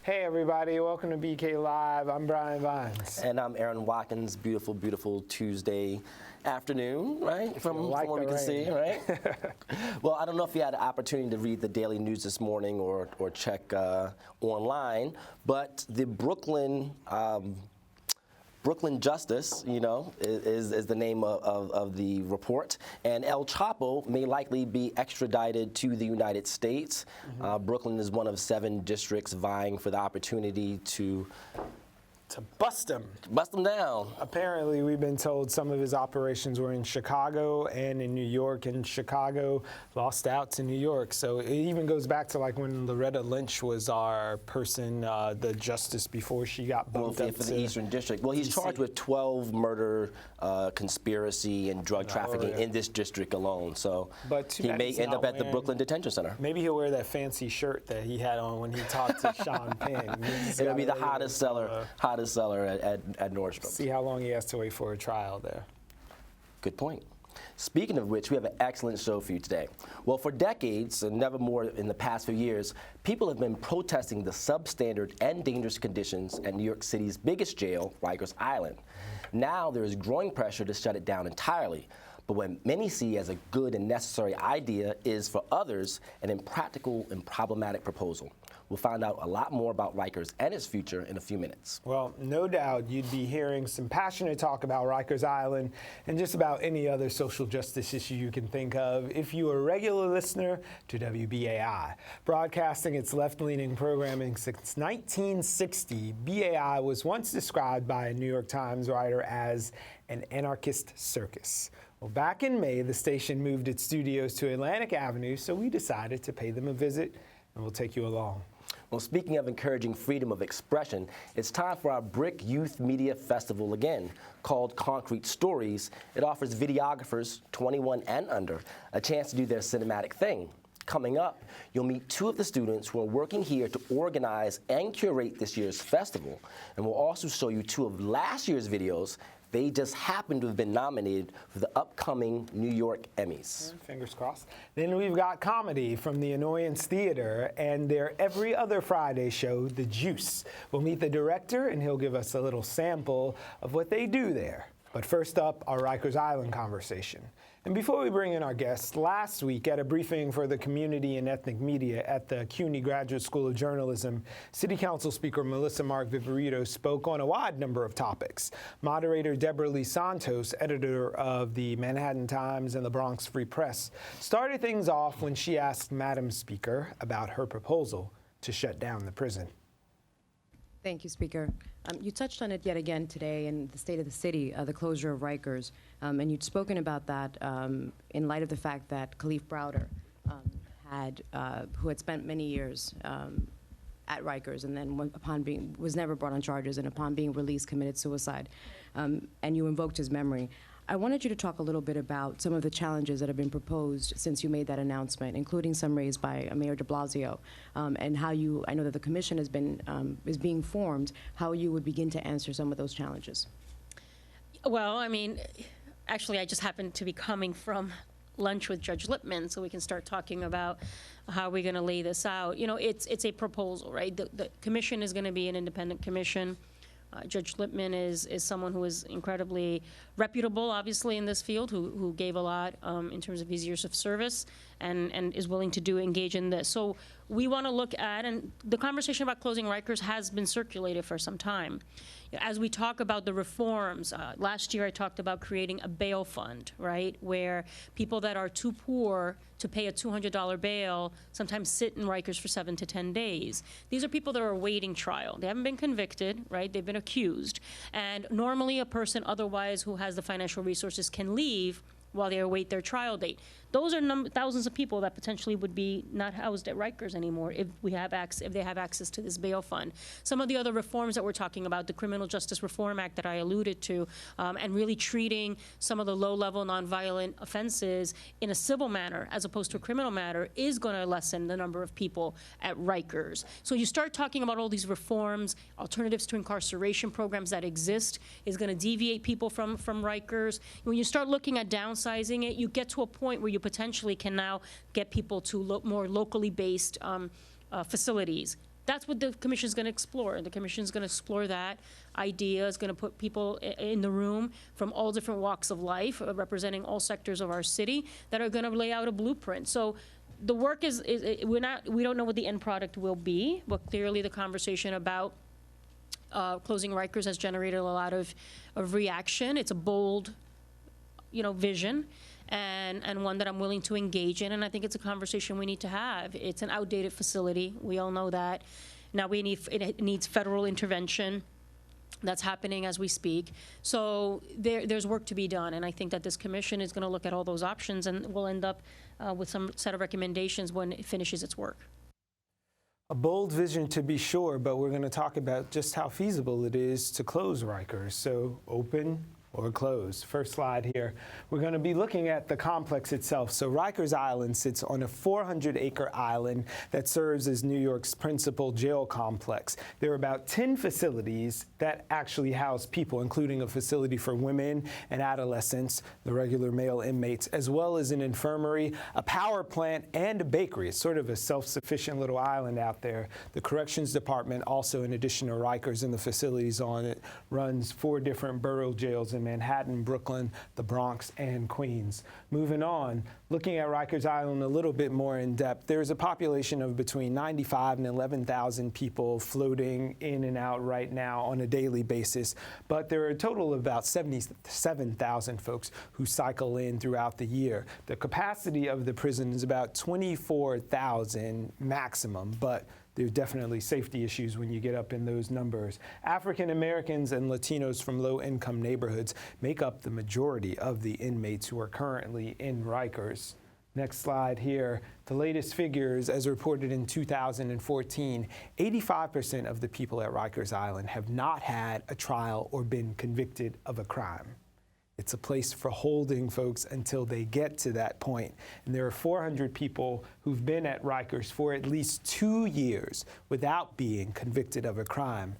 Hey everybody, welcome to BK Live. I'm Brian Vines. And I'm Aaron Watkins. Beautiful, beautiful Tuesday afternoon, right? From what we can see, right? Well, I don't know if you had the opportunity to read the daily news this morning or check online, but the Brooklyn Justice, is the name of the report. And El Chapo may likely be extradited to the United States. Brooklyn is one of 7 districts vying for the opportunity to bust him. Bust him down. Apparently, we've been told some of his operations were in Chicago and in New York, and Chicago lost out to New York. So it even goes back to like when Loretta Lynch was our person, the justice before she got bumped up for to the Eastern District. Well, he's charged with 12 murder, conspiracy, and drug trafficking in this district alone. So he may end up at the Brooklyn Detention Center. Maybe he'll wear that fancy shirt that he had on when he talked to Sean Penn. It'll be the hottest seller at Nordstrom. See how long he has to wait for a trial there. Good point. Speaking of which, we have an excellent show for you today. Well, for decades, and never more in the past few years, people have been protesting the substandard and dangerous conditions at New York City's biggest jail, Rikers Island. Now there is growing pressure to shut it down entirely. But what many see as a good and necessary idea is, for others, an impractical and problematic proposal. We'll find out a lot more about Rikers and its future in a few minutes. Well, no doubt you'd be hearing some passionate talk about Rikers Island and just about any other social justice issue you can think of if you're a regular listener to WBAI. Broadcasting its left-leaning programming since 1960, BAI was once described by a New York Times writer as an anarchist circus. Well, back in May, the station moved its studios to Atlantic Avenue, so we decided to pay them a visit, and we'll take you along. Well, speaking of encouraging freedom of expression, it's time for our BRIC Youth Media Festival again. Called Concrete Stories, it offers videographers 21 and under a chance to do their cinematic thing. Coming up, you'll meet 2 of the students who are working here to organize and curate this year's festival. And we'll also show you 2 of last year's videos. They just happen to have been nominated for the upcoming New York Emmys. Fingers crossed. Then we've got comedy from the Annoyance Theater and their every other Friday show, The Juice. We'll meet the director and he'll give us a little sample of what they do there. But first up, our Rikers Island conversation. And before we bring in our guests, last week at a briefing for the community and ethnic media at the CUNY Graduate School of Journalism, City Council Speaker Melissa Mark Viverito spoke on a wide number of topics. Moderator Deborah Lee Santos, editor of the Manhattan Times and the Bronx Free Press, started things off when she asked Madam Speaker about her proposal to shut down the prison. Thank you, Speaker. You touched on it yet again today in the State of the City, the closure of Rikers, and you'd spoken about that in light of the fact that Khalif Browder who had spent many years at Rikers, and then was never brought on charges, and upon being released committed suicide, and you invoked his memory. I wanted you to talk a little bit about some of the challenges that have been proposed since you made that announcement, including some raised by Mayor de Blasio, and how I know that the commission is being formed, how you would begin to answer some of those challenges. Well, I mean, actually, I just happened to be coming from lunch with Judge Lippman, so we can start talking about how we're going to lay this out. It's a proposal, right? The commission is going to be an independent commission. Judge Lippman is someone who is incredibly reputable, obviously, in this field, who gave a lot in terms of his years of service and is willing to engage in this. So we want to look at, and the conversation about closing Rikers has been circulated for some time. As we talk about the reforms, last year I talked about creating a bail fund, right, where people that are too poor to pay a $200 bail sometimes sit in Rikers for 7 to 10 days. These are people that are awaiting trial. They haven't been convicted, right? They've been accused. And normally a person otherwise who has the financial resources can leave while they await their trial date. Those are thousands of people that potentially would be not housed at Rikers anymore if they have access to this bail fund. Some of the other reforms that we're talking about, the Criminal Justice Reform Act that I alluded to, and really treating some of the low-level nonviolent offenses in a civil manner as opposed to a criminal matter, is going to lessen the number of people at Rikers. So you start talking about all these reforms, alternatives to incarceration programs that exist, is going to deviate people from Rikers. When you start looking at downsizing it, you get to a point where you potentially can now get people to more locally based facilities. That's what the commission is going to explore. The commission is going to explore that idea, is going to put people in the room from all different walks of life, representing all sectors of our city, that are going to lay out a blueprint. So the work is we don't know what the end product will be, but clearly the conversation about closing Rikers has generated a lot of reaction. It's a bold, vision, and one that I'm willing to engage in, and I think it's a conversation we need to have. It's an outdated facility. We all know that. Now it needs federal intervention. That's happening as we speak. So there's work to be done, and I think that this commission is going to look at all those options, and we'll end up with some set of recommendations when it finishes its work. A bold vision to be sure, but we're going to talk about just how feasible it is to close Rikers. So open or close. First slide here. We're going to be looking at the complex itself. So Rikers Island sits on a 400-acre island that serves as New York's principal jail complex. There are about 10 facilities that actually house people, including a facility for women and adolescents, the regular male inmates, as well as an infirmary, a power plant, and a bakery. It's sort of a self-sufficient little island out there. The Corrections Department also, in addition to Rikers and the facilities on it, runs 4 different borough jails in Manhattan, Brooklyn, the Bronx, and Queens. Moving on, looking at Rikers Island a little bit more in depth, there's a population of between 95 and 11,000 people floating in and out right now on a daily basis, but there are a total of about 77,000 folks who cycle in throughout the year. The capacity of the prison is about 24,000 maximum, but there's definitely safety issues when you get up in those numbers. African Americans and Latinos from low-income neighborhoods make up the majority of the inmates who are currently in Rikers. Next slide here. The latest figures, as reported in 2014, 85% of the people at Rikers Island have not had a trial or been convicted of a crime. It's a place for holding folks until they get to that point. And there are 400 people who've been at Rikers for at least 2 years without being convicted of a crime.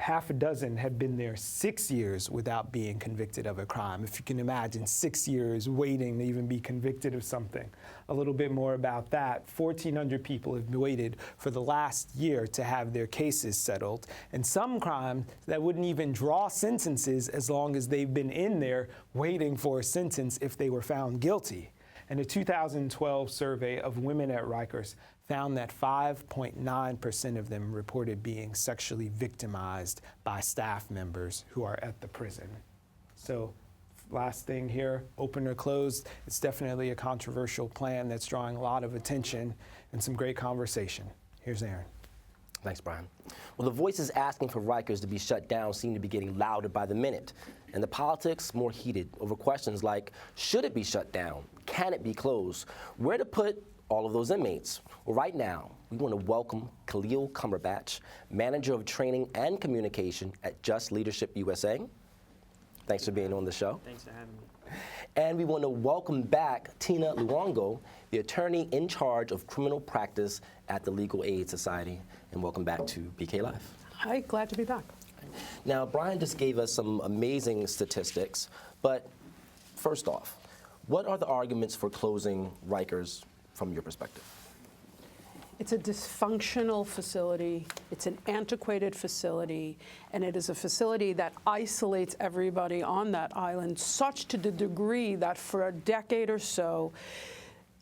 Half a dozen have been there 6 years without being convicted of a crime. If you can imagine 6 years waiting to even be convicted of something. A little bit more about that. 1,400 people have waited for the last year to have their cases settled. And some crimes that wouldn't even draw sentences as long as they've been in there waiting for a sentence if they were found guilty. And a 2012 survey of women at Rikers found that 5.9% of them reported being sexually victimized by staff members who are at the prison. So last thing here, open or closed, it's definitely a controversial plan that's drawing a lot of attention and some great conversation. Here's Aaron. Thanks, Brian. Well, the voices asking for Rikers to be shut down seem to be getting louder by the minute, and the politics more heated over questions like, should it be shut down? Can it be closed? Where to put all of those inmates? Well, right now, we want to welcome Khalil Cumberbatch, Manager of Training and Communication at Just Leadership USA. Thanks for being on the show. Thanks for having me. And we want to welcome back Tina Luongo, the attorney in charge of criminal practice at the Legal Aid Society. And welcome back to BK Live. Hi, glad to be back. Now, Brian just gave us some amazing statistics, but first off, what are the arguments for closing Rikers from your perspective? It's a dysfunctional facility, it's an antiquated facility, and it is a facility that isolates everybody on that island, such to the degree that for a decade or so,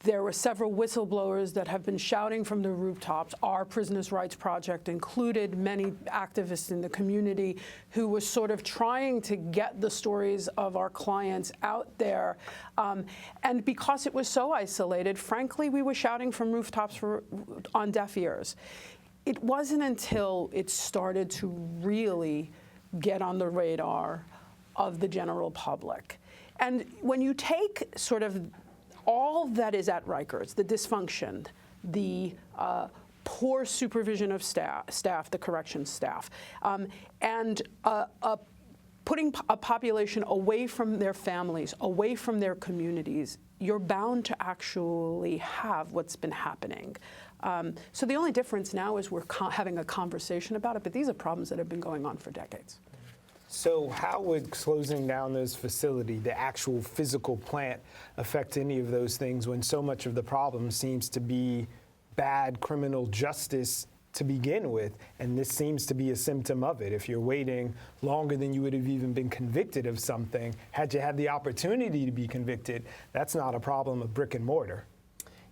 there were several whistleblowers that have been shouting from the rooftops. Our Prisoners' Rights Project included many activists in the community who were sort of trying to get the stories of our clients out there. And because it was so isolated, frankly, we were shouting from rooftops on deaf ears. It wasn't until it started to really get on the radar of the general public. And when you take sort of all that is at Rikers, the dysfunction, the poor supervision of staff, the corrections staff, and putting a population away from their families, away from their communities, you're bound to actually have what's been happening. So the only difference now is we're having a conversation about it, but these are problems that have been going on for decades. So how would closing down those facilities, the actual physical plant, affect any of those things when so much of the problem seems to be bad criminal justice to begin with? And this seems to be a symptom of it. If you're waiting longer than you would have even been convicted of something, had you had the opportunity to be convicted, that's not a problem of brick and mortar.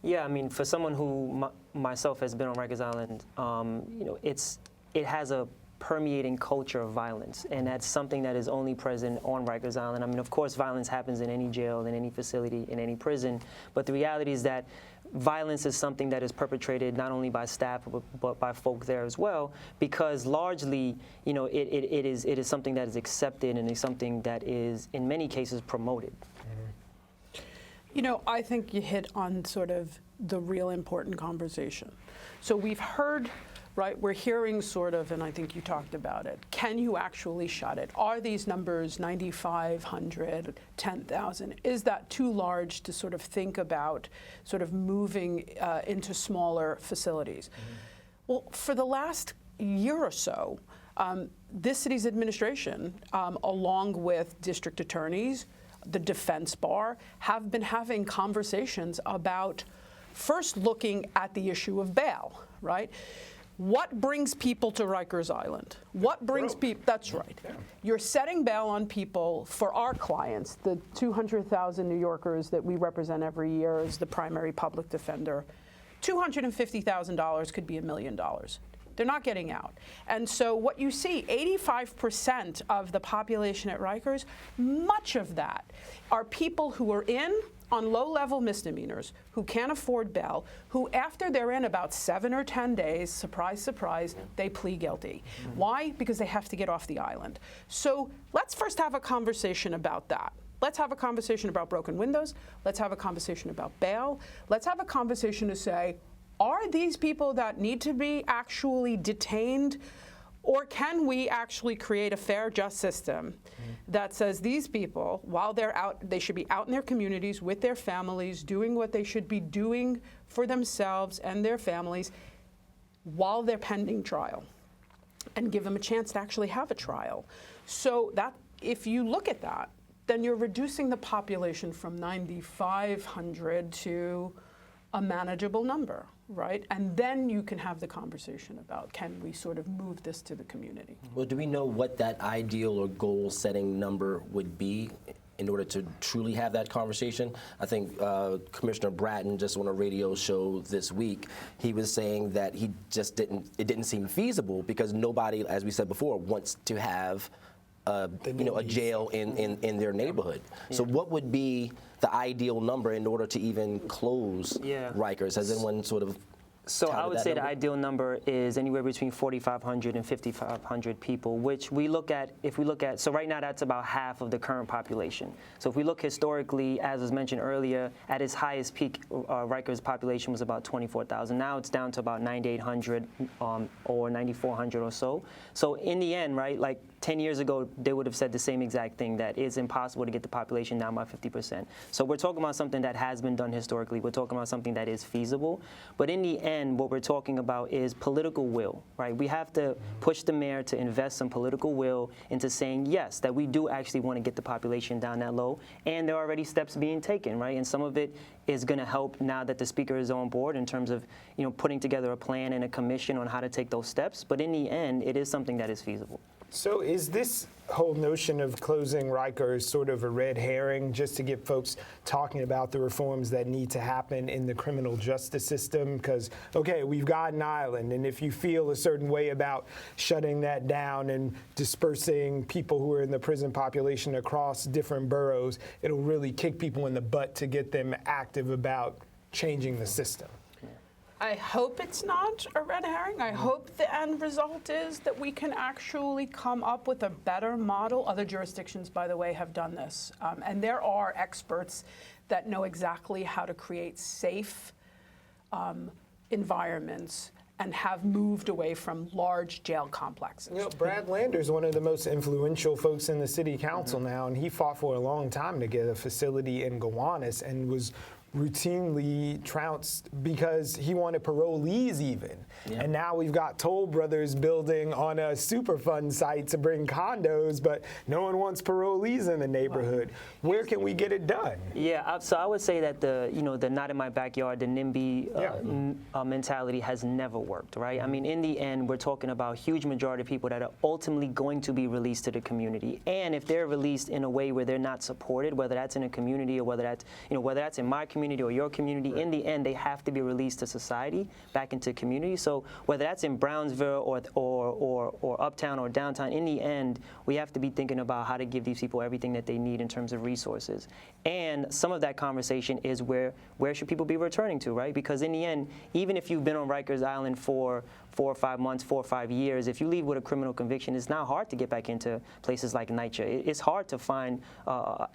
Yeah, I mean, for someone who myself has been on Rikers Island, you know, it has a permeating culture of violence, and that's something that is only present on Rikers Island. I mean, of course, violence happens in any jail, in any facility, in any prison, but the reality is that violence is something that is perpetrated not only by staff but by folk there as well, because largely, you know, it is something that is accepted and is something that is in many cases promoted. You know, I think you hit on sort of the real important conversation. So we've heard, right, we're hearing sort of, and I think you talked about it, can you actually shut it? Are these numbers 9,500, 10,000? Is that too large to sort of think about sort of moving into smaller facilities? Well, for the last year or so, this city's administration, along with district attorneys, the defense bar, have been having conversations about first looking at the issue of bail, right? What brings people to Rikers Island? What brings people, that's right. Yeah. You're setting bail on people for our clients, the 200,000 New Yorkers that we represent every year as the primary public defender. $250,000 could be $1 million. They're not getting out. And so what you see, 85% of the population at Rikers, much of that are people who are in on low-level misdemeanors, who can't afford bail, who after they're in about 7 or 10 days, surprise, surprise, they plead guilty. Why? Because they have to get off the island. So let's first have a conversation about that. Let's have a conversation about broken windows. Let's have a conversation about bail. Let's have a conversation to say, are these people that need to be actually detained, or can we actually create a fair, just system that says these people, while they're out, they should be out in their communities with their families, doing what they should be doing for themselves and their families while they're pending trial, and give them a chance to actually have a trial. So that, if you look at that, then you're reducing the population from 9,500 to a manageable number, right? And then you can have the conversation about, can we sort of move this to the community? Well, do we know what that ideal or goal-setting number would be in order to truly have that conversation? I think Commissioner Bratton, just on a radio show this week, he was saying that it didn't seem feasible because nobody, as we said before, wants to have a jail in their neighborhood. Yeah. So what would be the ideal number in order to even close Rikers? Has anyone sort of So I would say the ideal number is anywhere between 4,500 and 5,500 people, which we look at, so right now that's about half of the current population. So if we look historically, as was mentioned earlier, at its highest peak, Rikers population was about 24,000. Now it's down to about 9,800 or 9,400 or so. So in the end, right, like 10 years ago, they would have said the same exact thing, that it's impossible to get the population down by 50%. So we're talking about something that has been done historically. We're talking about something that is feasible. But in the end, what we're talking about is political will, right? We have to push the mayor to invest some political will into saying, yes, that we do actually want to get the population down that low. And there are already steps being taken, right? And some of it is going to help now that the speaker is on board in terms of, putting together a plan and a commission on how to take those steps. But in the end, it is something that is feasible. So is this whole notion of closing Rikers sort of a red herring just to get folks talking about the reforms that need to happen in the criminal justice system? Because, okay, we've got an island, and if you feel a certain way about shutting that down and dispersing people who are in the prison population across different boroughs, it'll really kick people in the butt to get them active about changing the system. I hope it's not a red herring. I hope the end result is that we can actually come up with a better model. Other jurisdictions, by the way, have done this. And there are experts that know exactly how to create safe environments and have moved away from large jail complexes. Brad Lander's one of the most influential folks in the city council now, and he fought for a long time to get a facility in Gowanus and was routinely trounced because he wanted parolees even. Yeah. And now we've got Toll Brothers building on a Superfund site to bring condos, but no one wants parolees in the neighborhood. Where can we get it done? Yeah, so I would say that the not in my backyard, the NIMBY mentality has never worked, right? I mean, in the end, we're talking about a huge majority of people that are ultimately going to be released to the community. And if they're released in a way where they're not supported, whether that's in a community or whether that's in my community or your community, in the end, they have to be released to society, back into community. So whether that's in Brownsville or uptown or downtown, in the end, we have to be thinking about how to give these people everything that they need in terms of resources. And some of that conversation is where should people be returning to, right? Because in the end, even if you've been on Rikers Island for 4 or 5 months, 4 or 5 years, if you leave with a criminal conviction, it's not hard to get back into places like NYCHA. It's hard to find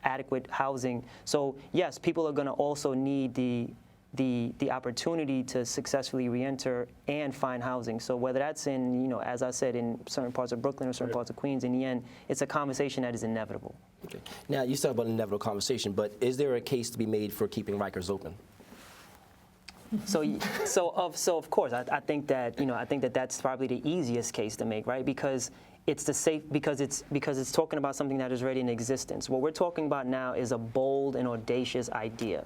adequate housing. So yes, people are going to also need the opportunity to successfully reenter and find housing. So whether that's in, as I said, in certain parts of Brooklyn or certain parts of Queens, in the end, it's a conversation that is inevitable. Okay. Now, you said about an inevitable conversation, but is there a case to be made for keeping Rikers open? So of course, I think that that's probably the easiest case to make, right? Because it's because it's talking about something that is already in existence. What we're talking about now is a bold and audacious idea.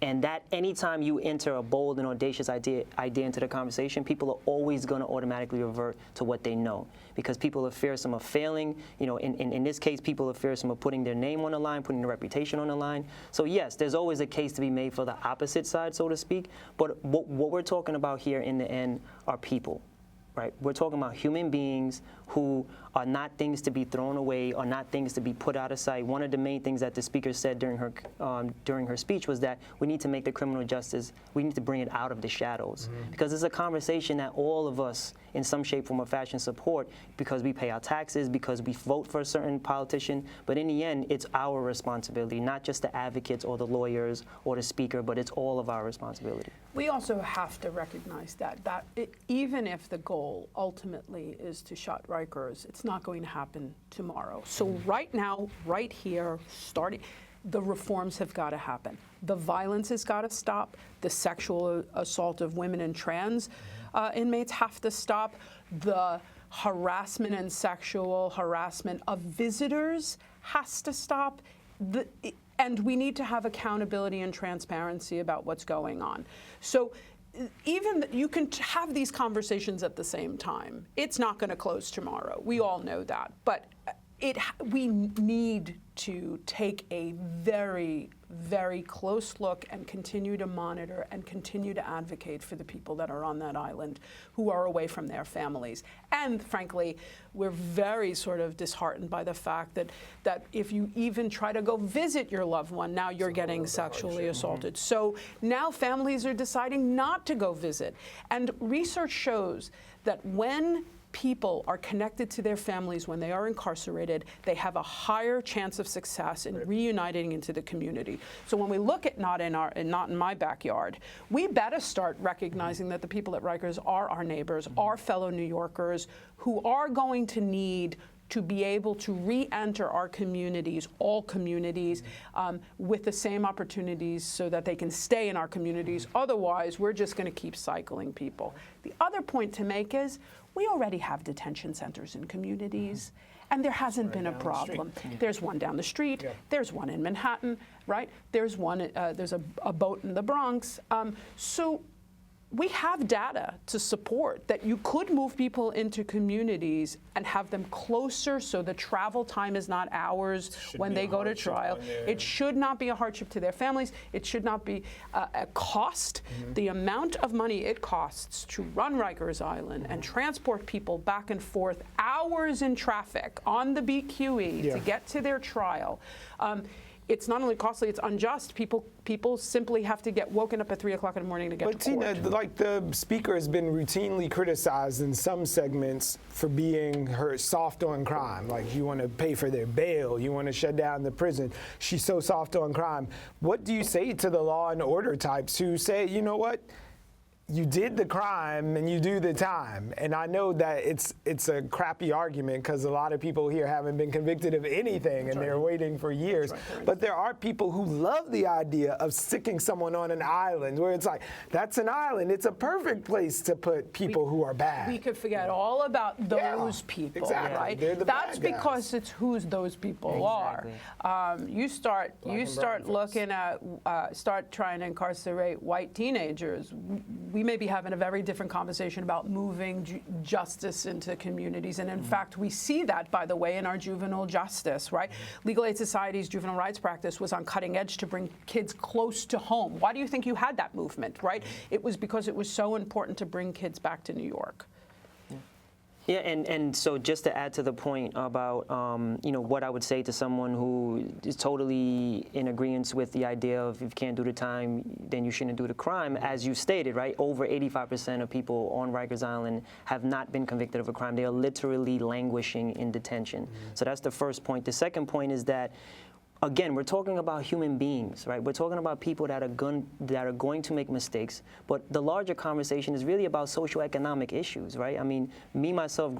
And that anytime you enter a bold and audacious idea into the conversation, people are always going to automatically revert to what they know, because people are fearsome of failing. In this case, people are fearsome of putting their name on the line, putting their reputation on the line. So yes, there's always a case to be made for the opposite side, so to speak. But what we're talking about here in the end are people. Right? We're talking about human beings who are not things to be thrown away, or not things to be put out of sight. One of the main things that the speaker said during her speech was that we need to make the criminal justice, we need to bring it out of the shadows. Because it's a conversation that all of us, in some shape, form, or fashion, support, because we pay our taxes, because we vote for a certain politician. But in the end, it's our responsibility, not just the advocates or the lawyers or the speaker, but it's all of our responsibility. We also have to recognize that even if the goal ultimately is to shut Rikers, it's not going to happen tomorrow. So right now, right here, starting, the reforms have got to happen. The violence has got to stop. The sexual assault of women and trans inmates have to stop. The harassment and sexual harassment of visitors has to stop. And we need to have accountability and transparency about what's going on. So even you can have these conversations at the same time. It's not going to close tomorrow. We all know that. But we need to take a very, very close look and continue to monitor and continue to advocate for the people that are on that island who are away from their families. And frankly, we're very sort of disheartened by the fact that if you even try to go visit your loved one, now you're getting sexually assaulted. So now families are deciding not to go visit. And research shows that when people are connected to their families when they are incarcerated, they have a higher chance of success in reuniting into the community. So when we look at not in my backyard, we better start recognizing that the people at Rikers are our neighbors, our fellow New Yorkers, who are going to need to be able to re-enter our communities, all communities, with the same opportunities so that they can stay in our communities. Otherwise, we're just going to keep cycling people. The other point to make is we already have detention centers in communities, and there hasn't been a problem. There's one down the street. There's one in Manhattan, right? There's one. There's a boat in the Bronx. So we have data to support that you could move people into communities and have them closer, so the travel time is not hours when they go to trial. It should not be a hardship to their families. It should not be a cost. The amount of money it costs to run Rikers Island and transport people back and forth, hours in traffic on the BQE to get to their trial. It's not only costly, it's unjust. People simply have to get woken up at 3 o'clock in the morning to get to court. But Tina, like the speaker has been routinely criticized in some segments for being soft on crime. Like, you want to pay for their bail, you want to shut down the prison. She's so soft on crime. What do you say to the law and order types who say, you know what? you did the crime and you do the time. And I know that it's a crappy argument because a lot of people here haven't been convicted of anything and they're waiting for years. But there are people who love the idea of sticking someone on an island where it's like, that's an island. It's a perfect place to put people who are bad. We could forget all about those people, exactly. right? They're the That's bad guys. Because it's who those people are. You start looking at, start trying to incarcerate white teenagers. We may be having a very different conversation about moving justice into communities. And in fact, we see that, by the way, in our juvenile justice, right? Legal Aid Society's juvenile rights practice was on cutting edge to bring kids close to home. Why do you think you had that movement, right? It was because it was so important to bring kids back to New York. Yeah, and so just to add to the point about, what I would say to someone who is totally in agreement with the idea of if you can't do the time, then you shouldn't do the crime, as you stated, right? Over 85% of people on Rikers Island have not been convicted of a crime. They are literally languishing in detention. So that's the first point. The second point is that, again, we're talking about human beings, right? We're talking about people that are going to make mistakes, but the larger conversation is really about socioeconomic issues, right? I mean, me, myself,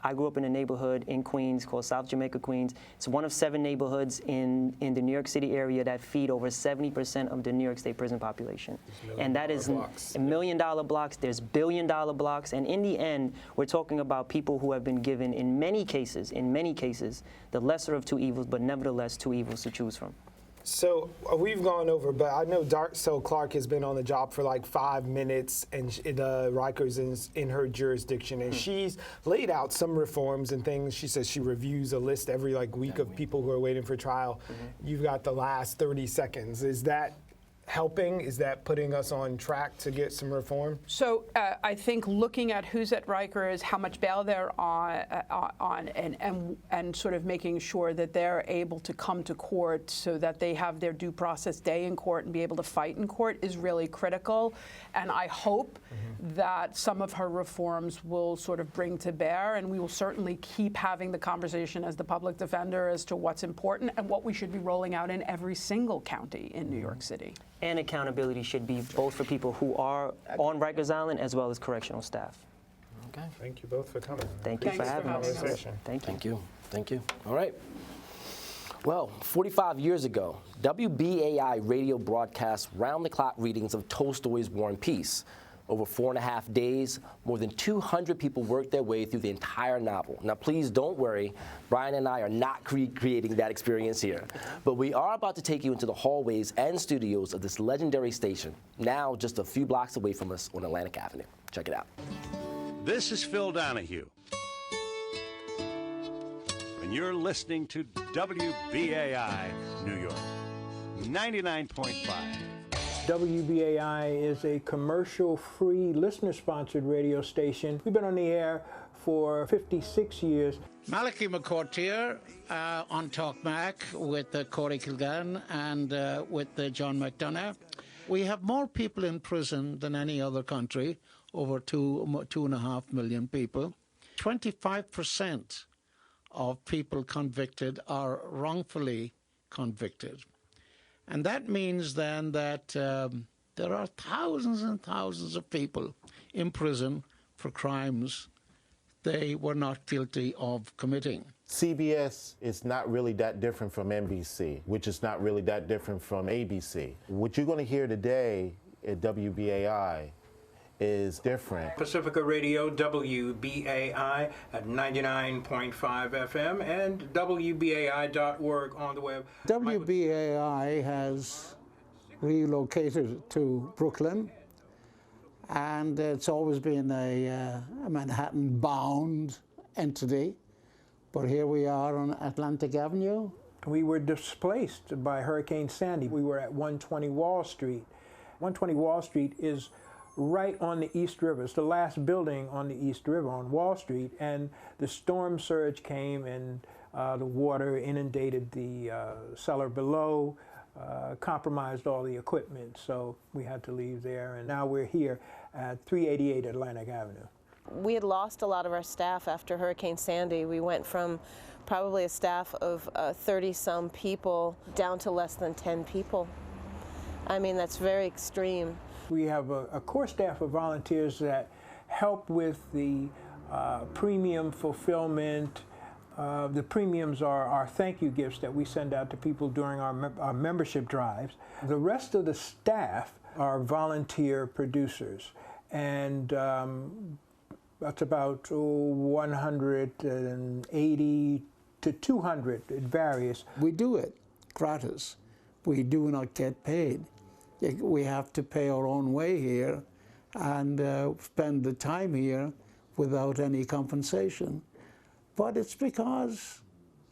I grew up in a neighborhood in Queens called South Jamaica, Queens. It's one of 7 neighborhoods in the New York City area that feed over 70% of the New York State prison population. And that is $1 million blocks, there's $1 billion blocks, and in the end, we're talking about people who have been given, in many cases, the lesser of two evils, but nevertheless two evils to choose from. So we've gone over, but I know Darcel Clark has been on the job for like 5 minutes, and Rikers is in her jurisdiction, and she's laid out some reforms and things. She says she reviews a list every week of people who are waiting for trial. You've got the last 30 seconds. Is that helping? Is that putting us on track to get some reform? So I think looking at who's at Rikers, how much bail they're on, and sort of making sure that they're able to come to court so that they have their due process day in court and be able to fight in court is really critical. And I hope that some of her reforms will sort of bring to bear, and we will certainly keep having the conversation as the public defender as to what's important and what we should be rolling out in every single county in New York City. And accountability should be both for people who are on Rikers Island as well as correctional staff. Okay. Thank you both for coming. Thank you for having us. Thank you. Thank you. All right. Well, 45 years ago, WBAI radio broadcast round-the-clock readings of Tolstoy's War and Peace. Over 4.5 days, more than 200 people worked their way through the entire novel. Now, please don't worry. Brian and I are not creating that experience here. But we are about to take you into the hallways and studios of this legendary station, now just a few blocks away from us on Atlantic Avenue. Check it out. This is Phil Donahue. And you're listening to WBAI New York, 99.5. WBAI is a commercial-free, listener-sponsored radio station. We've been on the air for 56 years. Malachi McCourtier on Talk Mac with Corey Kilgann and with John McDonough. We have more people in prison than any other country, over 2.5 million people. 25% of people convicted are wrongfully convicted. And that means then that there are thousands and thousands of people in prison for crimes they were not guilty of committing. CBS is not really that different from NBC, which is not really that different from ABC. What you're going to hear today at WBAI is different. Pacifica Radio, WBAI at 99.5 FM and WBAI.org on the web. WBAI has relocated to Brooklyn, and it's always been a Manhattan-bound entity. But here we are on Atlantic Avenue. We were displaced by Hurricane Sandy. We were at 120 Wall Street. 120 Wall Street is right on the East River. It's the last building on the East River on Wall Street, and the storm surge came and the water inundated the cellar below, compromised all the equipment, so we had to leave there, and now we're here at 388 Atlantic Avenue. We had lost a lot of our staff after Hurricane Sandy. We went from probably a staff of 30-some people down to less than 10 people. I mean, that's very extreme. We have a core staff of volunteers that help with the premium fulfillment. The premiums are our thank you gifts that we send out to people during our membership drives. The rest of the staff are volunteer producers, and that's about 180 to 200, it varies. We do it gratis. We do not get paid. We have to pay our own way here and spend the time here without any compensation. But it's because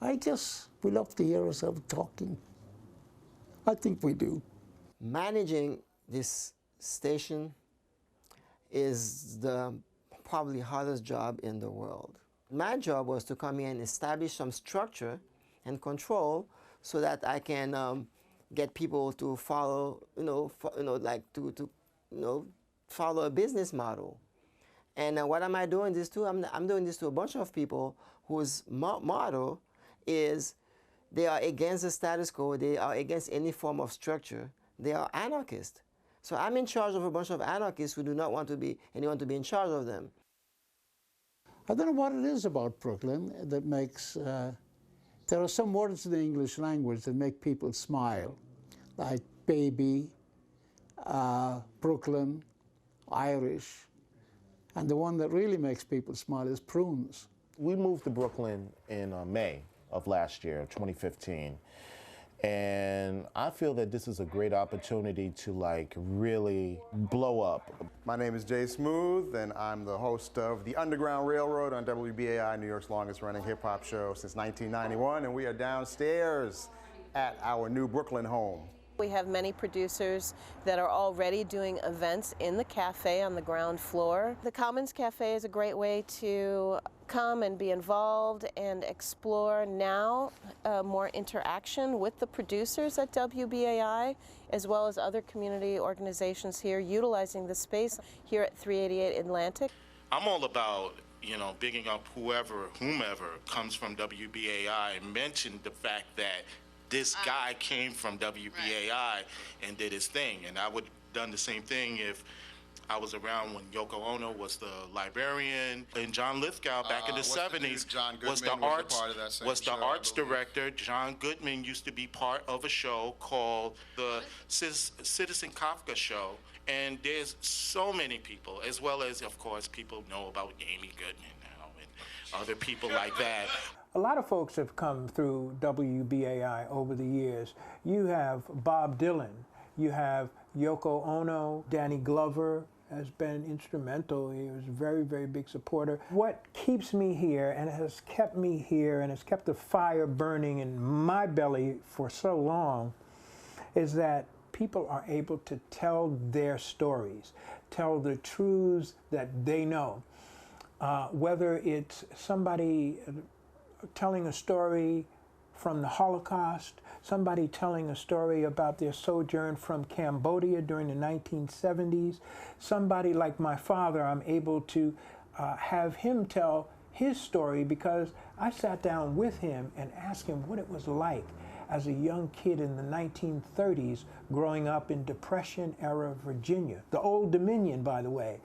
we love to hear ourselves talking. I think we do. Managing this station is the probably hardest job in the world. My job was to come here and establish some structure and control so that I can get people to follow, follow a business model. And what am I doing this to? I'm doing this to a bunch of people whose motto is they are against the status quo, they are against any form of structure, they are anarchists. So I'm in charge of a bunch of anarchists who do not want anyone to be in charge of them. I don't know what it is about Brooklyn that makes, there are some words in the English language that make people smile, like baby, Brooklyn, Irish, and the one that really makes people smile is prunes. We moved to Brooklyn in May of last year, 2015. And I feel that this is a great opportunity to really blow up. My name is Jay Smooth, and I'm the host of The Underground Railroad on WBAI, New York's longest running hip hop show since 1991. And we are downstairs at our new Brooklyn home. We have many producers that are already doing events in the cafe on the ground floor. The Commons Cafe is a great way to come and be involved and explore now more interaction with the producers at WBAI, as well as other community organizations here utilizing the space here at 388 Atlantic. I'm all about, bigging up whomever comes from WBAI. Mentioned the fact that this guy came from WBAI and did his thing, and I would have done the same thing if I was around when Yoko Ono was the librarian, and John Lithgow back in the 70s was the arts director. John Goodman used to be part of a show called the Citizen Kafka Show, and there's so many people, as well as, of course, people know about Amy Goodman now and other people like that. A lot of folks have come through WBAI over the years. You have Bob Dylan, you have Yoko Ono, Danny Glover has been instrumental. He was a very, very big supporter. What keeps me here and has kept me here and has kept the fire burning in my belly for so long is that people are able to tell their stories, tell the truths that they know. Whether it's somebody telling a story from the Holocaust, somebody telling a story about their sojourn from Cambodia during the 1970s, somebody like my father, I'm able to have him tell his story because I sat down with him and asked him what it was like as a young kid in the 1930s growing up in Depression-era Virginia, the Old Dominion, by the way,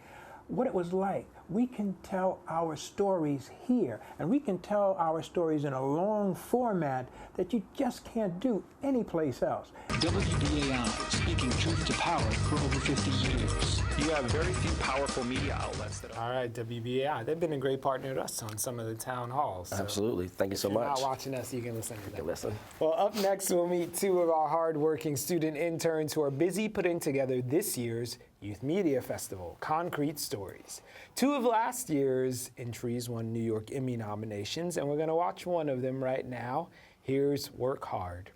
what it was like. We can tell our stories here, and we can tell our stories in a long format that you just can't do anyplace else. WBAI, speaking truth to power for over 50 years. You have very few powerful media outlets that are... All right, WBAI, they've been a great partner to us on some of the town halls. So Absolutely, thank you so much. If you're not watching us, you can listen to them. Listen. Well, up next, we'll meet two of our hardworking student interns who are busy putting together this year's Youth Media Festival, Concrete Stories. Two of last year's entries won New York Emmy nominations, and we're going to watch one of them right now. Here's Work Hard.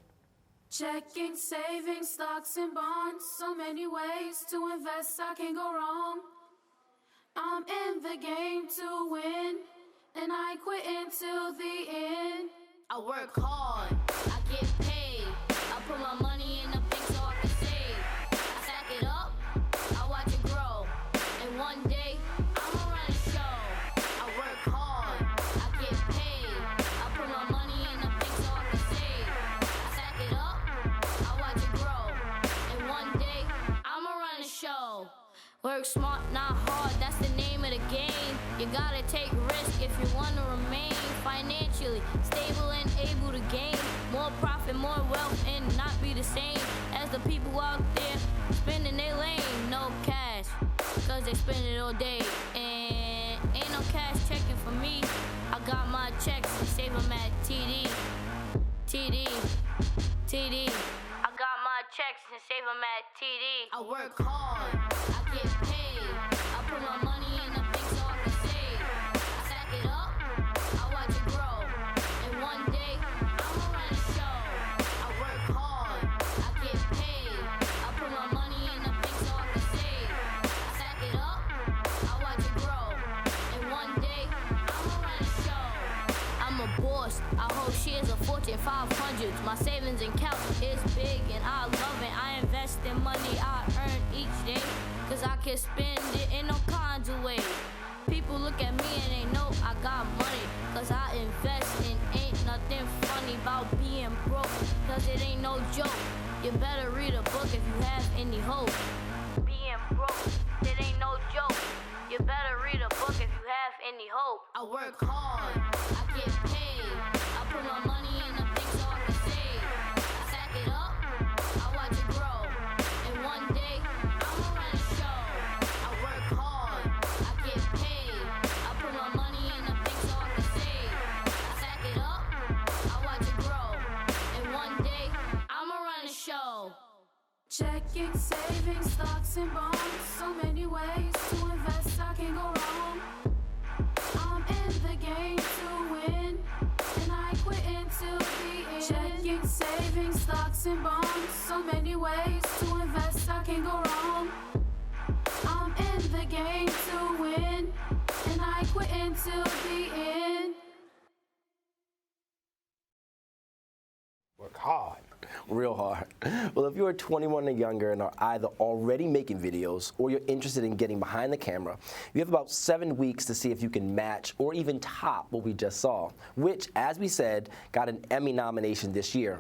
Checking, savings, stocks, and bonds. So many ways to invest, I can't go wrong. I'm in the game to win, and I ain't quitting till the end. I work hard, I get paid. I put my money in the bank so I can save. I stack it up, I watch it grow, and one day I'ma run a show. I work hard, I get paid. I put my money in the bank so I can save. I stack it up, I watch it grow, and one day I'ma run a show. You gotta take risk if you wanna remain financially stable and able to gain more profit, more wealth, and not be the same as the people out there spending their lane. No cash, cause they spend it all day. And ain't no cash checking for me. I got my checks, save them at TD. TD. TD. I got my checks and save them at TD. I work hard, I get paid. I put my money in the bank so I can save. I stack it up, I watch it grow. And one day, I'ma run a show. I work hard, I get paid. I put my money in the bank so I can save. I stack it up, I watch it grow. And one day, I'ma run a show. I'm a boss, I hold shares of Fortune 500s. My savings account is big and I love it. I invest in money I earn each day, cause I can spend it in all kinds of ways. People look at me and they know I got money, cause I invest and ain't nothing funny about being broke, cause it ain't no joke. You better read a book if you have any hope. Being broke, it ain't no joke. You better read a book if you have any hope. I work hard, I get paid. I put my money in the bank so I can save. I stack it up, I watch it grow. And one day, I'ma run a show. I work hard, I get paid. I put my money in the bank so I can save. I stack it up, I watch it grow. And one day, I'ma run a show. Checking, saving, stocks and bonds. So many ways to invest, I can go wrong. I'm in the game to win, and I quit until the end. Checking, saving, stocks and bonds. So many ways to invest, I can go wrong. I'm in the game to win, and I quit until the end. Work hard. Real hard. Well, if you are 21 and younger and are either already making videos or you're interested in getting behind the camera, you have about 7 weeks to see if you can match or even top what we just saw, which, as we said, got an Emmy nomination this year.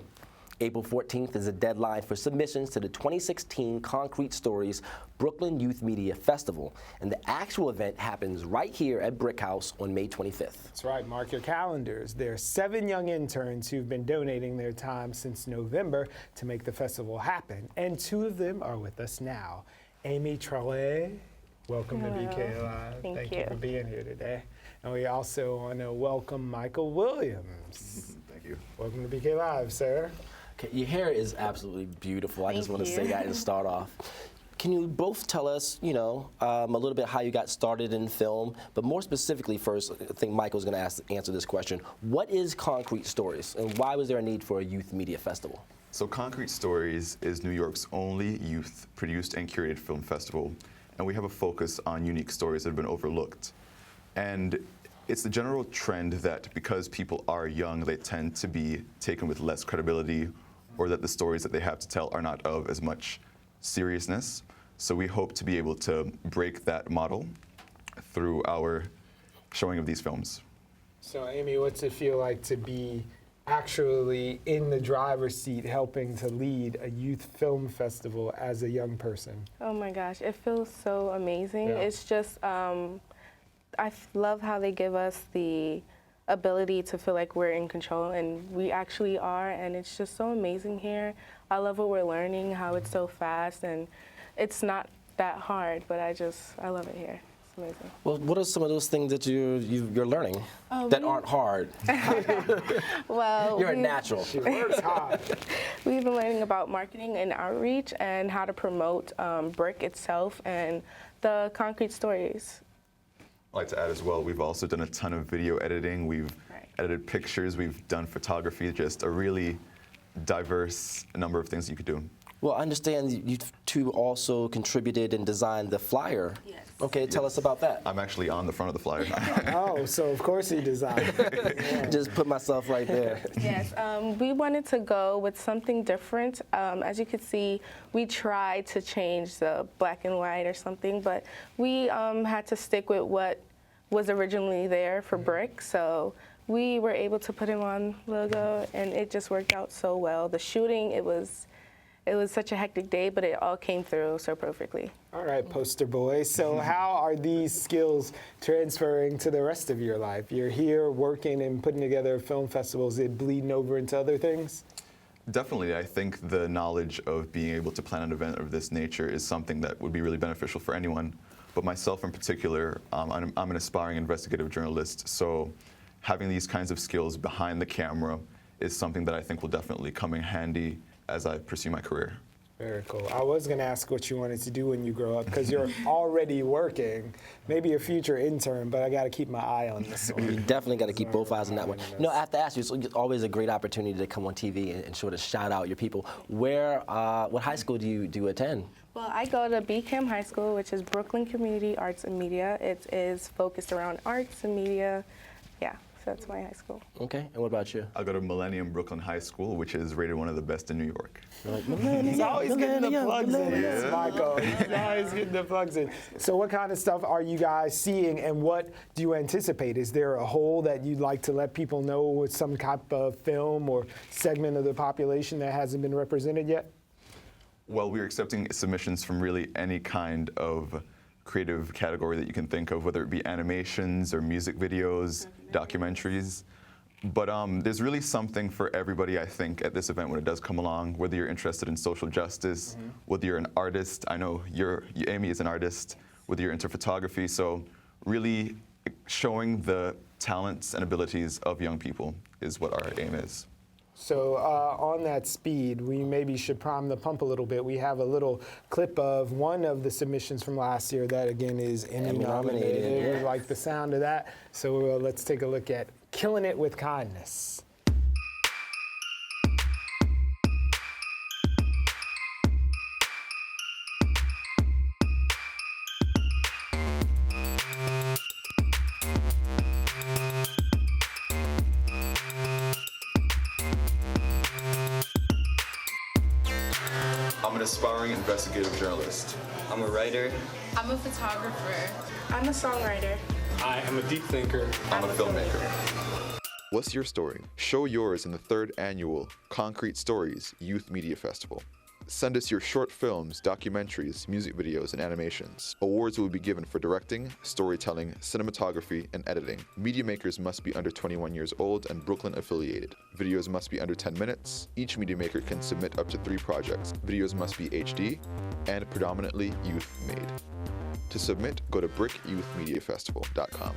April 14th is the deadline for submissions to the 2016 Concrete Stories Brooklyn Youth Media Festival, and the actual event happens right here at BRIC House on May 25th. That's right, mark your calendars. There are 7 young interns who've been donating their time since November to make the festival happen, and 2 of them are with us now. Amy Traoré, welcome to BK Live. Thank you for being here today. And we also want to welcome Michael Williams. Thank you. Welcome to BK Live, sir. Okay, your hair is absolutely beautiful. I just want to say that and start off. Can you both tell us, a little bit how you got started in film, but more specifically first, I think Michael's going to answer this question. What is Concrete Stories, and why was there a need for a youth media festival? So Concrete Stories is New York's only youth-produced and curated film festival, and we have a focus on unique stories that have been overlooked. And it's the general trend that because people are young, they tend to be taken with less credibility, or that the stories that they have to tell are not of as much seriousness. So we hope to be able to break that model through our showing of these films. So Amy, what's it feel like to be actually in the driver's seat helping to lead a youth film festival as a young person? Oh my gosh, it feels so amazing. Yeah. It's just, I love how they give us the ability to feel like we're in control, and we actually are, and it's just so amazing here. I love what we're learning, how it's so fast, and it's not that hard, but I love it here. It's amazing. Well, what are some of those things that you're learning that aren't hard? Well, you're a natural. She works hard. We've been learning about marketing and outreach and how to promote BRIC itself and the Concrete Stories. I'd like to add as well, we've also done a ton of video editing. We've edited pictures, we've done photography, just a really diverse number of things you could do. Well, I understand you 2 also contributed and designed the flyer. Yes. Okay, tell us about that. I'm actually on the front of the flyer. Oh, so of course he designed it. Yeah. Just put myself right there. Yes, we wanted to go with something different. As you can see, we tried to change the black and white or something, but we had to stick with what was originally there for BRIC. So we were able to put him on logo, and it just worked out so well. The shooting, it was it was such a hectic day, but it all came through so perfectly. All right, poster boy. So how are these skills transferring to the rest of your life? You're here working and putting together film festivals. Is it bleeding over into other things? Definitely. I think the knowledge of being able to plan an event of this nature is something that would be really beneficial for anyone. But myself in particular, I'm an aspiring investigative journalist, so having these kinds of skills behind the camera is something that I think will definitely come in handy as I pursue my career. Very cool. I was going to ask what you wanted to do when you grow up, because you're already working, maybe a future intern, but I got to keep my eye on this one. You definitely got to keep both eyes on that one. You know, I have to ask you, it's always a great opportunity to come on TV and sort of shout out your people. What high school do you attend? Well, I go to BCAM High School, which is Brooklyn Community Arts and Media. It is focused around arts and media. Yeah, so that's my high school. Okay, and what about you? I go to Millennium Brooklyn High School, which is rated one of the best in New York. He's always getting the plugs in. This is Michael. He's always getting the plugs in. So what kind of stuff are you guys seeing, and what do you anticipate? Is there a hole that you'd like to let people know with some type of film or segment of the population that hasn't been represented yet? Well, we're accepting submissions from really any kind of creative category that you can think of, whether it be animations or music videos, documentaries. But there's really something for everybody, I think, at this event when it does come along, whether you're interested in social justice, whether you're an artist. I know Amy is an artist, whether you're into photography. So really showing the talents and abilities of young people is what our aim is. So on that speed, we maybe should prime the pump a little bit. We have a little clip of one of the submissions from last year that, again, is Emmy nominated. Yeah. We like the sound of that. So let's take a look at Killing It with Kindness. I'm an aspiring investigative journalist. I'm a writer. I'm a photographer. I'm a songwriter. I am a deep thinker. I'm a filmmaker. What's your story? Show yours in the 3rd annual Concrete Stories Youth Media Festival. Send us your short films, documentaries, music videos, and animations. Awards will be given for directing, storytelling, cinematography, and editing. Media makers must be under 21 years old and Brooklyn affiliated. Videos must be under 10 minutes. Each media maker can submit up to 3 projects. Videos must be HD and predominantly youth made. To submit, go to BRICYouthMediaFestival.com.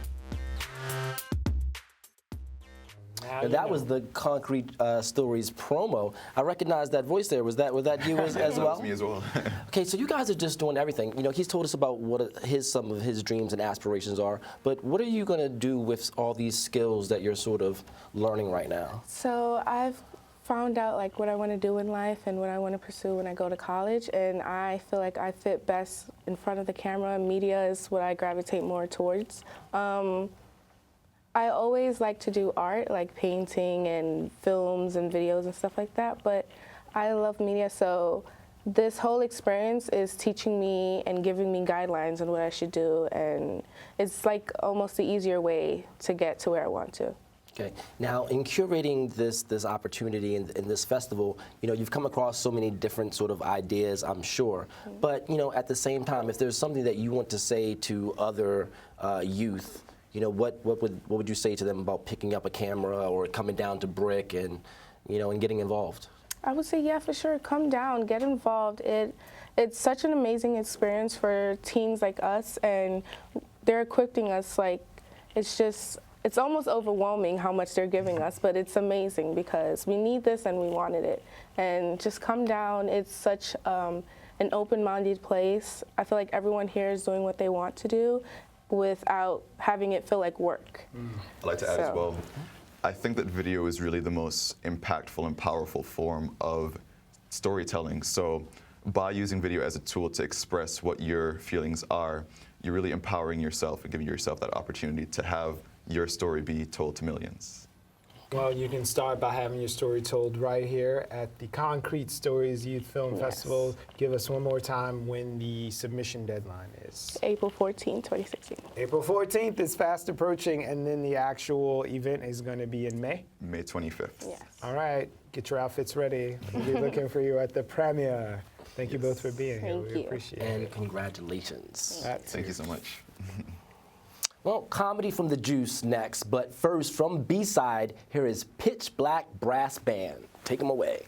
And that was the Concrete Stories promo. I recognize that voice there. Was that you as well? That was me as well. Okay, so you guys are just doing everything. You know, he's told us about what some of his dreams and aspirations are, but what are you going to do with all these skills that you're sort of learning right now? So I've found out like what I want to do in life and what I want to pursue when I go to college, and I feel like I fit best in front of the camera. Media is what I gravitate more towards. I always like to do art, like painting and films and videos and stuff like that, but I love media, so this whole experience is teaching me and giving me guidelines on what I should do, and it's like almost the easier way to get to where I want to. Okay. Now, in curating this opportunity in this festival, you know, you've come across so many different sort of ideas, I'm sure. But, you know, at the same time, if there's something that you want to say to other youth, you know, what would you say to them about picking up a camera or coming down to BRIC and, you know, and getting involved? I would say, yeah, for sure. Come down, get involved. It's such an amazing experience for teens like us, and they're equipping us like it's almost overwhelming how much they're giving us, but it's amazing because we need this and we wanted it. And just come down. It's such an open-minded place. I feel like everyone here is doing what they want to do without having it feel like work. I'd like to add as well, I think that video is really the most impactful and powerful form of storytelling. So by using video as a tool to express what your feelings are, you're really empowering yourself and giving yourself that opportunity to have your story be told to millions. Well, you can start by having your story told right here at the Concrete Stories Youth Film Festival. Give us one more time when the submission deadline is. April 14, 2016. April 14th is fast approaching, and then the actual event is going to be in May? May 25th. Yes. All right. Get your outfits ready. We'll be looking for you at the premiere. Thank you both for being here. Thank We you. appreciate And it. congratulations. Thank you so much. Well, comedy from the Juice next, but first from B-side, here is Pitch Black Brass Band. Take them away.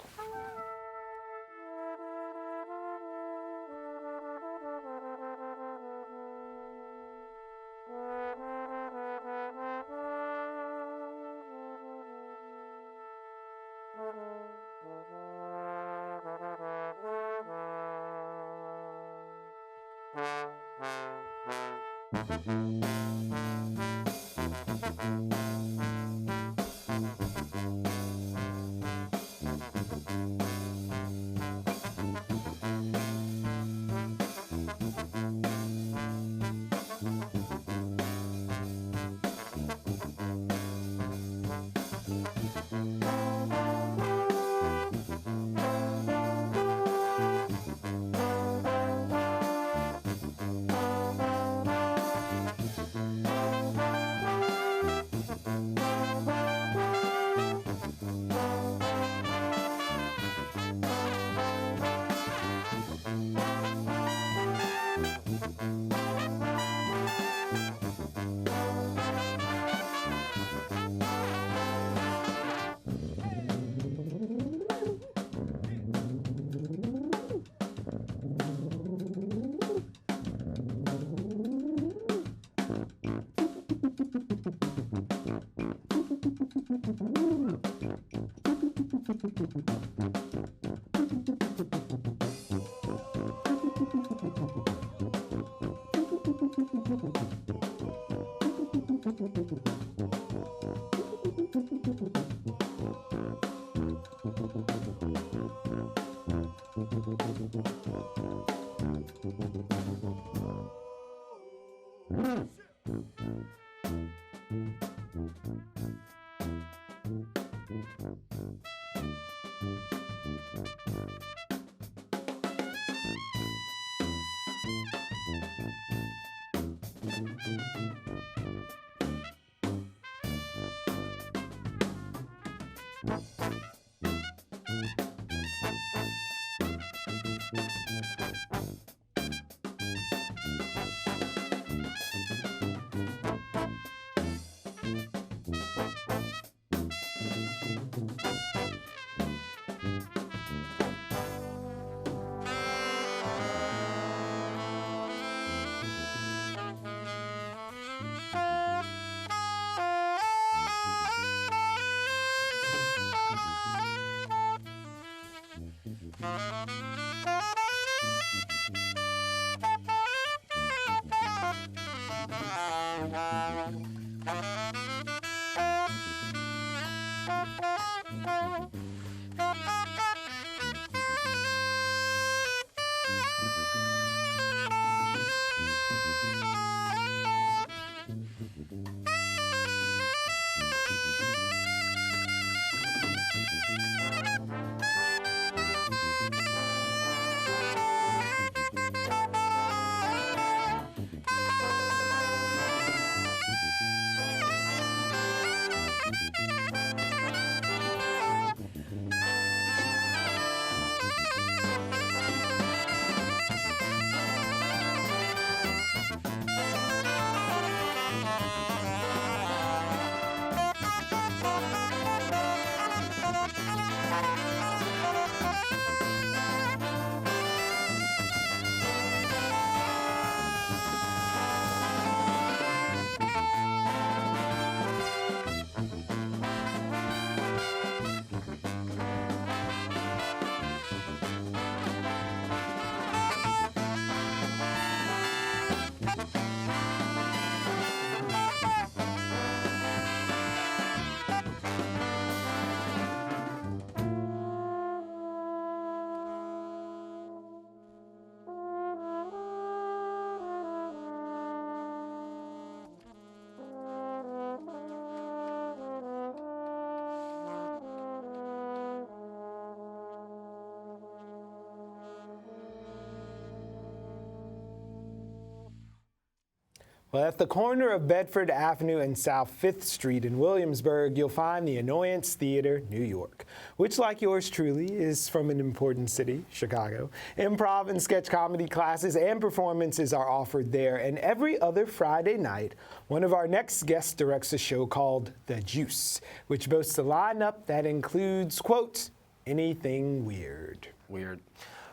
Well, at the corner of Bedford Avenue and South 5th Street in Williamsburg, you'll find the Annoyance Theater, New York, which, like yours truly, is from an important city, Chicago. Improv and sketch comedy classes and performances are offered there, and every other Friday night, one of our next guests directs a show called The Juice, which boasts a lineup that includes, quote, anything weird. Weird.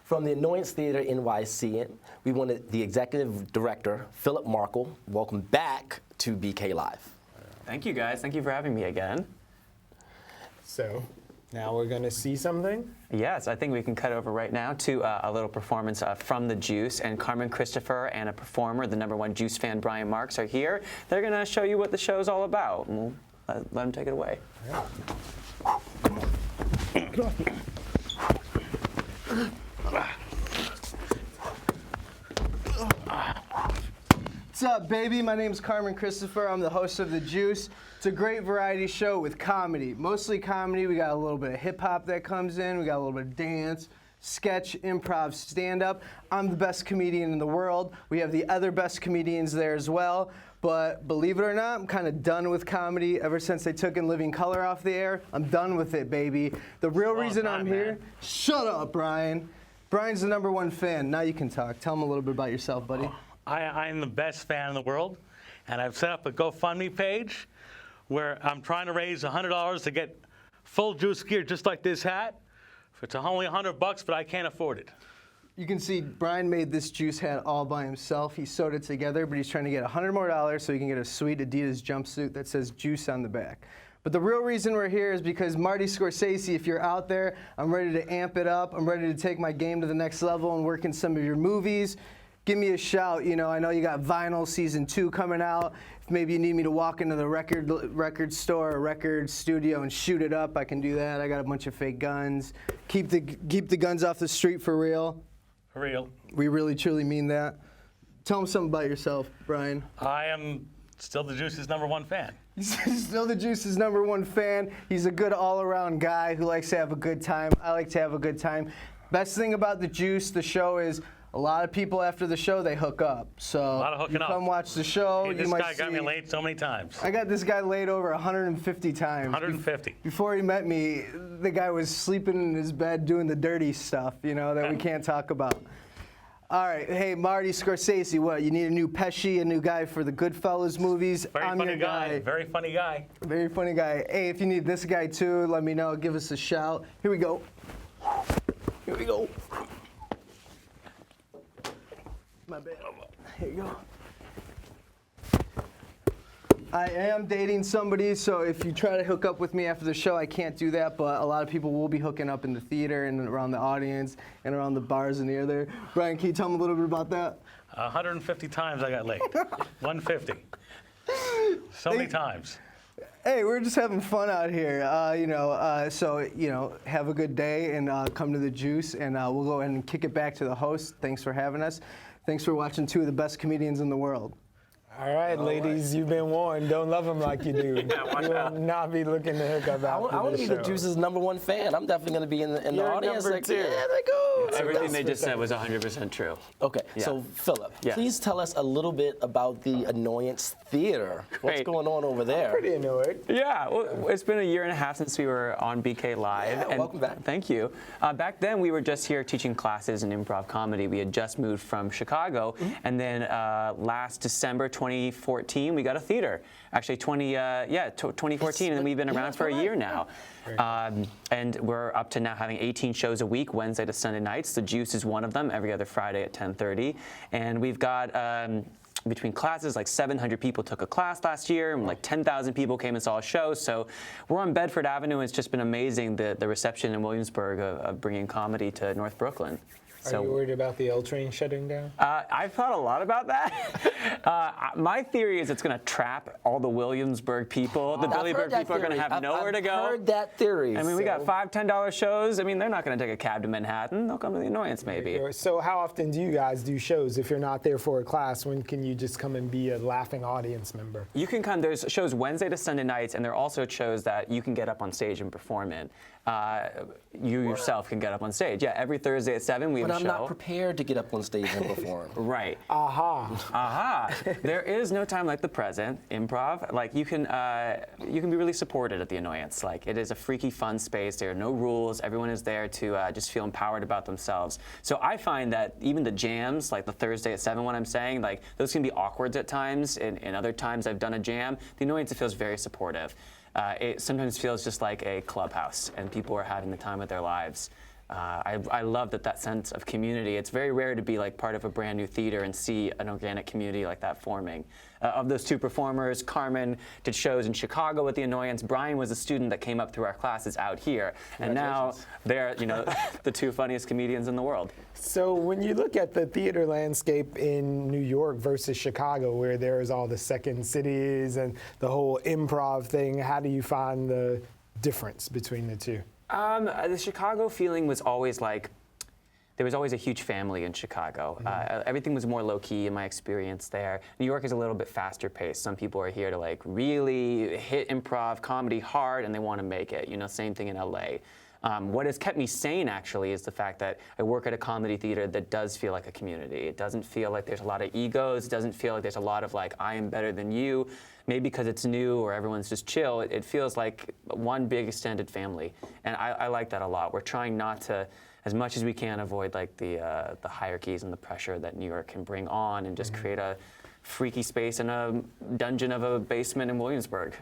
From the Annoyance Theater NYC, we wanted the executive director, Philip Markle. Welcome back to BK Live. Thank you, guys. Thank you for having me again. So, now we're going to see something? Yes, I think we can cut over right now to a little performance from The Juice. And Carmen Christopher and a performer, the #1 Juice fan, Brian Marks, are here. They're going to show you what the show's all about. And we'll let them take it away. Yeah. Get off me. What's up, baby? My name's Carmen Christopher. I'm the host of The Juice. It's a great variety show with comedy. Mostly comedy. We got a little bit of hip-hop that comes in. We got a little bit of dance, sketch, improv, stand-up. I'm the best comedian in the world. We have the other best comedians there as well. But believe it or not, I'm kind of done with comedy. Ever since they took In Living Color off the air, I'm done with it, baby. The real reason I'm here... Shut up, Brian. Brian's the #1 fan. Now you can talk. Tell him a little bit about yourself, buddy. I'm the best fan in the world, and I've set up a GoFundMe page where I'm trying to raise $100 to get full Juice gear just like this hat. It's only $100, but I can't afford it. You can see Brian made this Juice hat all by himself. He sewed it together, but he's trying to get $100 more so he can get a sweet Adidas jumpsuit that says Juice on the back. But the real reason we're here is because Marty Scorsese, if you're out there, I'm ready to amp it up. I'm ready to take my game to the next level and work in some of your movies. Give me a shout. You know, I know you got Vinyl Season 2 coming out. If maybe you need me to walk into the record store or record studio and shoot it up, I can do that. I got a bunch of fake guns. Keep the guns off the street for real. For real. We really, truly mean that. Tell them something about yourself, Brian. I am still the Juice's #1 fan. He's still the Juice's #1 fan. He's a good all-around guy who likes to have a good time. I like to have a good time. Best thing about the Juice, the show, is a lot of people after the show, they hook up. So A lot of hooking up. Come watch the show. Hey, this guy got me laid so many times. I got this guy laid over 150 times. 150. Before he met me, the guy was sleeping in his bed doing the dirty stuff, you know, that we can't talk about. All right, hey, Marty Scorsese, what, you need a new Pesci, a new guy for the Goodfellas movies? Very I'm funny your guy. Very funny guy. Very funny guy. Hey, if you need this guy too, let me know. Give us a shout. Here we go. Here we go. My bad. Here you go. I am dating somebody, so if you try to hook up with me after the show, I can't do that, but a lot of people will be hooking up in the theater and around the audience and around the bars and the other. Brian, can you tell me a little bit about that? 150 times I got laid. 150. So many times. Hey, we're just having fun out here, so, have a good day and come to the Juice, and we'll go ahead and kick it back to the host. Thanks for having us. Thanks for watching 2 of the best comedians in the world. All right, ladies, you've been warned. Don't love him like you do. You will not be looking to hook up after I want to be the the show. Juice's #1 fan. I'm definitely going to be in the You're audience. number Like, 2. yeah, there goes. Everything they just said was 100% true. Okay, Yeah. so Philip, Yeah. please tell us a little bit about the Annoyance Theater. What's Great. going on over there? Pretty annoyed. Yeah, well, it's been a year and a half since we were on BK Live. Yeah, and welcome back. Thank you. Back then, we were just here teaching classes in improv comedy. We had just moved from Chicago, and then last December 2014, we got a theater. Actually, 2014, and then we've been around for a year now. And we're up to now having 18 shows a week, Wednesday to Sunday nights. The Juice is one of them, every other Friday at 10:30. And we've got, between classes, like 700 people took a class last year, and like 10,000 people came and saw a show. So we're on Bedford Avenue, and it's just been amazing, the reception in Williamsburg of bringing comedy to North Brooklyn. Are you worried about the L train shutting down? I've thought a lot about that. My theory is it's going to trap all the Williamsburg people. The Billyburg people are going to have nowhere to go. I've heard that theory. I mean, we got $5, $10 shows. I mean, they're not going to take a cab to Manhattan. They'll come to the Annoyance, maybe. So how often do you guys do shows? If you're not there for a class, when can you just come and be a laughing audience member? You can come. There's shows Wednesday to Sunday nights, and there are also shows that you can get up on stage and perform in. You yourself can get up on stage. Yeah, every Thursday at 7, we have I'm show. not prepared to get up on stage and perform. Right. Aha. There is no time like the present. Improv, like you can be really supported at the Annoyance. Like it is a freaky, fun space. There are no rules. Everyone is there to just feel empowered about themselves. So I find that even the jams, like the Thursday at 7 one I'm saying, like those can be awkward at times. And other times I've done a jam, the Annoyance, it feels very supportive. It sometimes feels just like a clubhouse, and people are having the time of their lives. I love that sense of community. It's very rare to be like part of a brand new theater and see an organic community like that forming. Of those two performers, Carmen did shows in Chicago with the Annoyance. Brian was a student that came up through our classes out here, and now they're the two funniest comedians in the world. So when you look at the theater landscape in New York versus Chicago, where there is all the second cities and the whole improv thing, how do you find the difference between the two? The Chicago feeling was always like, there was always a huge family in Chicago. Everything was more low-key in my experience there. New York is a little bit faster paced. Some people are here to like really hit improv comedy hard and they want to make it. Same thing in LA. What has kept me sane, actually, is the fact that I work at a comedy theater that does feel like a community. It doesn't feel like there's a lot of egos. It doesn't feel like there's a lot of like, I am better than you. Maybe because it's new or everyone's just chill. It feels like one big extended family. And I like that a lot. We're trying not to, as much as we can, avoid like the hierarchies and the pressure that New York can bring on and just create a freaky space in a dungeon of a basement in Williamsburg,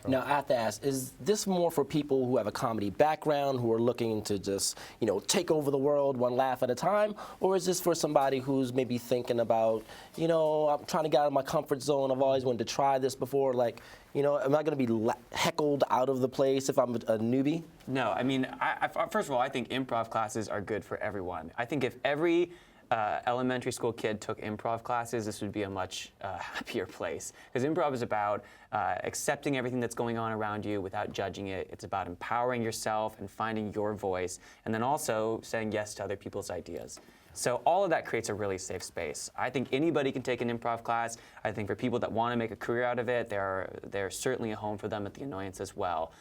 Now, I have to ask, is this more for people who have a comedy background, who are looking to just, take over the world one laugh at a time? Or is this for somebody who's maybe thinking about, I'm trying to get out of my comfort zone, I've always wanted to try this before, like, am I going to be heckled out of the place if I'm a newbie? No, I mean, first of all, I think improv classes are good for everyone. I think if every elementary school kid took improv classes, this would be a much happier place. Because improv is about accepting everything that's going on around you without judging it. It's about empowering yourself and finding your voice, and then also saying yes to other people's ideas. So all of that creates a really safe space. I think anybody can take an improv class. I think for people that want to make a career out of it, there's certainly a home for them at the Annoyance as well.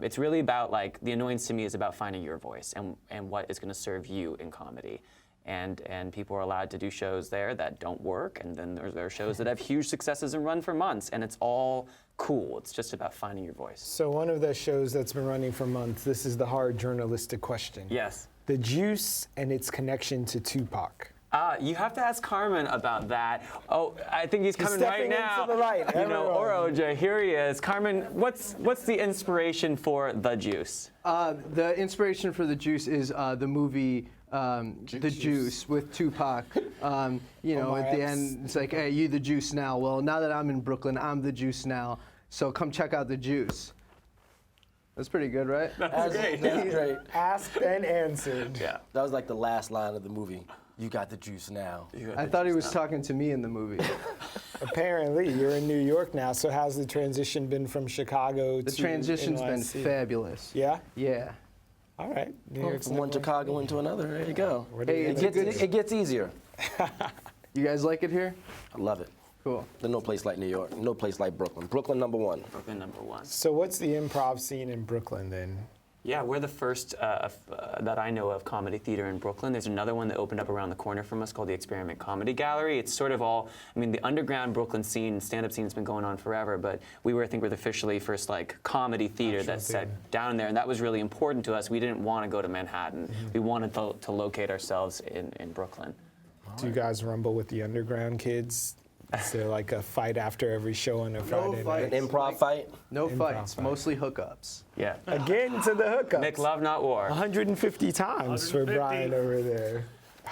It's really about, like, the Annoyance to me is about finding your voice and what is going to serve you in comedy. And people are allowed to do shows there that don't work, and then there are shows that have huge successes and run for months, and it's all cool. It's just about finding your voice. So one of the shows that's been running for months, this is the hard journalistic question. Yes. The Juice and its connection to Tupac. You have to ask Carmen about that. Oh, I think he's coming right now. To the light. Or OJ, here he is. Carmen, what's the inspiration for The Juice? The inspiration for The Juice is the movie The Juice with Tupac. At the end, it's like, hey, you the Juice now. Well, now that I'm in Brooklyn, I'm the Juice now. So come check out The Juice. That's pretty good, right? That's great. Asked and answered. Yeah. That was like the last line of the movie. You got the juice now. I thought he was talking to me in the movie. Apparently, you're in New York now, so how's the transition been from Chicago to The transition's been NYC? fabulous. Yeah? Yeah. All right. From one Chicago into another, there you go. Hey, It gets easier. You guys like it here? I love it. Cool. There's no place like New York. No place like Brooklyn. Brooklyn #1. Brooklyn #1. So what's the improv scene in Brooklyn then? Yeah, we're the first that I know of comedy theater in Brooklyn. There's another one that opened up around the corner from us called the Experiment Comedy Gallery. It's sort of all, the underground Brooklyn scene, stand-up scene has been going on forever, but I think we're the officially first comedy theater that sat down there, and that was really important to us. We didn't want to go to Manhattan. We wanted to locate ourselves in Brooklyn. Do you guys rumble with the underground kids? Is there like a fight after every show on a Friday night? An improv fight? No fights, mostly hookups. Yeah. Again to the hookups. Make love, not war. 150 times for Brian over there.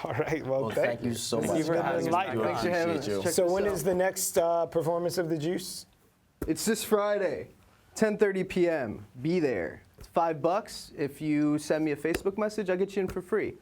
All right, well thank you so much. Thank you for having us. Thanks for having us. So when is the next performance of The Juice? It's this Friday, 10:30 p.m. Be there. It's $5. If you send me a Facebook message, I'll get you in for free.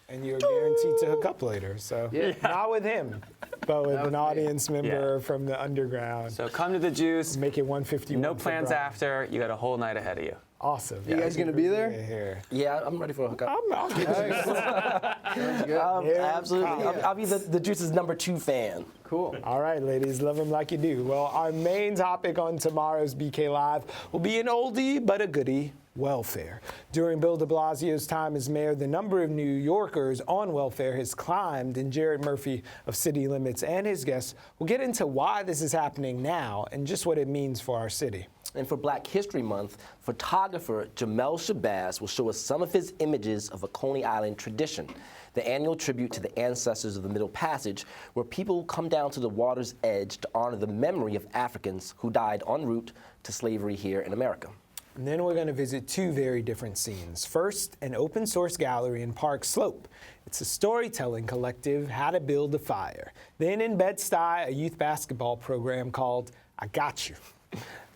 And you're guaranteed to hook up later, so not with him, but with an audience member from the underground. So come to The Juice. Make it 151. No plans after. You got a whole night ahead of you. Awesome. You guys gonna be there? Yeah, I'm ready for a hookup. I'll get you. Absolutely. I'll be the Juice's #2 fan. Cool. All right, ladies, love them like you do. Well, our main topic on tomorrow's BK Live will be an oldie but a goodie. welfare. During Bill de Blasio's time as mayor, the number of New Yorkers on welfare has climbed, and Jared Murphy of City Limits and his guests will get into why this is happening now and just what it means for our city. And for Black History Month, photographer Jamel Shabazz will show us some of his images of a Coney Island tradition, the annual tribute to the ancestors of the Middle Passage, where people come down to the water's edge to honor the memory of Africans who died en route to slavery here in America. And then we're going to visit two very different scenes. First, an open source gallery in Park Slope. It's a storytelling collective, How to Build a Fire. Then in Bed-Stuy, a youth basketball program called I Got You.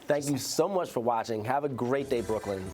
Thank you so much for watching. Have a great day, Brooklyn.